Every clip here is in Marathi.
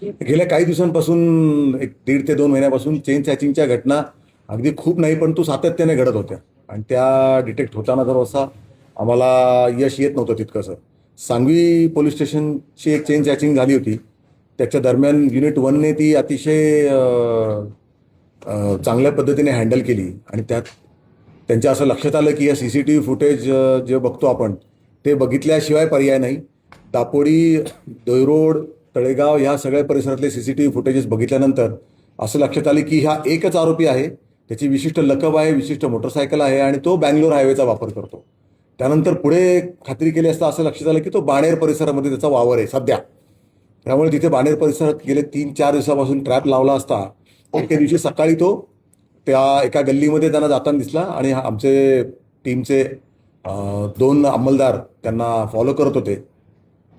गेल्या काही दिवसांपासून एक 1.5 ते 2 महिन्यापासून चेन स्नॅचिंगच्या घटना अगदी खूप नाही पण तो सातत्याने घडत होत्या आणि त्या डिटेक्ट होताना जर असा आम्हाला यश येत नव्हतं तितकंसं. सांगवी पोलीस स्टेशनची एक चेन स्नॅचिंग झाली होती. त्याच्या दरम्यान युनिट 1ने ती अतिशय चांगल्या पद्धतीने हँडल केली आणि त्यात त्यांच्या असं लक्षात आलं की या CCTV फुटेज जे बघतो आपण ते बघितल्याशिवाय पर्याय नाही. दापोडी, दोयरोड, तळेगाव ह्या सगळ्या परिसरातले CCTV फुटेजेस बघितल्यानंतर असं लक्षात आलं की हा एकच आरोपी आहे. त्याची विशिष्ट लकब आहे, विशिष्ट मोटरसायकल आहे आणि तो बँगलोर हायवेचा वापर करतो. त्यानंतर पुढे खात्री केली असता असं लक्षात आलं की तो बाणेर परिसरामध्ये त्याचा वावर आहे सध्या. त्यामुळे तिथे बाणेर परिसरात गेले 3-4 दिवसापासून ट्रॅप लावला असता एके दिवशी सकाळी तो त्या एका गल्लीमध्ये त्यांना जाताना दिसला आणि आमचे टीमचे 2 अंमलदार त्यांना फॉलो करत होते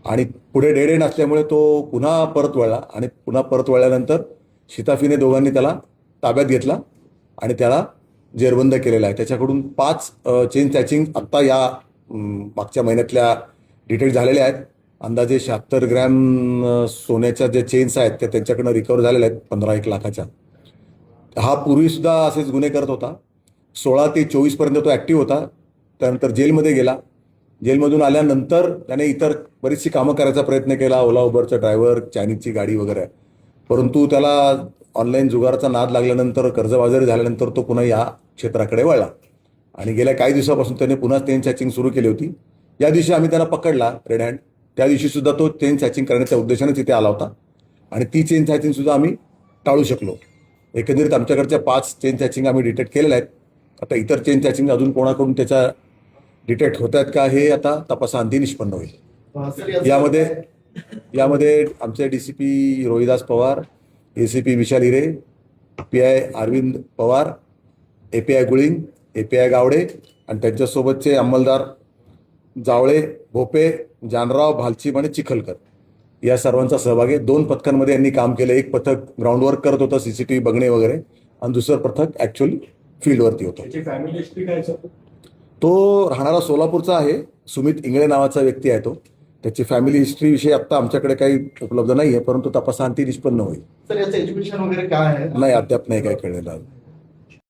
आणि पुढे डेड एंड असल्यामुळे तो पुन्हा परत वळला आणि पुन्हा परत वळल्यानंतर शिताफीने दोघांनी त्याला ताब्यात घेतला आणि त्याला जेरबंद केलेला आहे. त्याच्याकडून 5 चेन स्नॅचिंग आत्ता या मागच्या महिन्यातल्या डिटेक्ट झालेल्या आहेत. अंदाजे 76 ग्रॅम सोन्याच्या जे चेन्स आहेत त्या त्यांच्याकडनं रिकवर झालेल्या आहेत 15-1 लाखाच्या. हा पूर्वीसुद्धा असेच गुन्हे करत होता. 16 ते 24 तो ॲक्टिव्ह होता. त्यानंतर जेलमध्ये गेला. जेलमधून आल्यानंतर त्याने इतर बरीचशी कामं करायचा प्रयत्न केला, ओला उबरचा ड्रायव्हर, चायनीजची गाडी वगैरे. परंतु त्याला ऑनलाईन जुगाराचा नाद लागल्यानंतर, कर्जबाजारी झाल्यानंतर तो पुन्हा या क्षेत्राकडे वळला आणि गेल्या काही दिवसापासून त्याने पुन्हा चेन स्नॅचिंग सुरू केली होती. या दिवशी आम्ही त्यांना पकडला रेड हँड. त्या दिवशीसुद्धा तो चेन स्नॅचिंग करण्याच्या उद्देशाने तिथे आला होता आणि ती चेन स्नॅचिंगसुद्धा आम्ही टाळू शकलो. एकंदरीत आमच्याकडच्या 5 चेन स्नॅचिंग आम्ही डिटेक्ट केलेल्या आहेत. आता इतर चेन स्नॅचिंग अजून कोणाकडून त्याच्या डिटेक्ट होत आहेत का हे आता तपासाअंती निष्पन्न होईल. यामध्ये आमचे DCP रोहिदास पवार, ACP विशाल हिरे, PI Arvind Pawar, API गुळिंग, API Gawade आणि त्यांच्यासोबतचे अंमलदार जावळे, भोपे, जानराव, भालचीम आणि चिखलकर या सर्वांचा सहभाग आहे. 2 पथकांमध्ये यांनी काम केलं. एक पथक ग्राउंड वर्क करत होतं, CCTV बघणे वगैरे, आणि दुसरं पथक ॲक्च्युअली फील्डवरती होतं. तो राहणारा सोलापूरचा आहे. सुमित इंगळे नावाचा व्यक्ती आहे तो. त्याची फॅमिली हिस्ट्रीविषयी आत्ता आमच्याकडे काही उपलब्ध नाही आहे, परंतु तपासाअंती निष्पन्न होईल. सर याचं एज्युकेशन वगैरे काय आहे? नाही, अद्याप नाही काय कळलेलं आहे.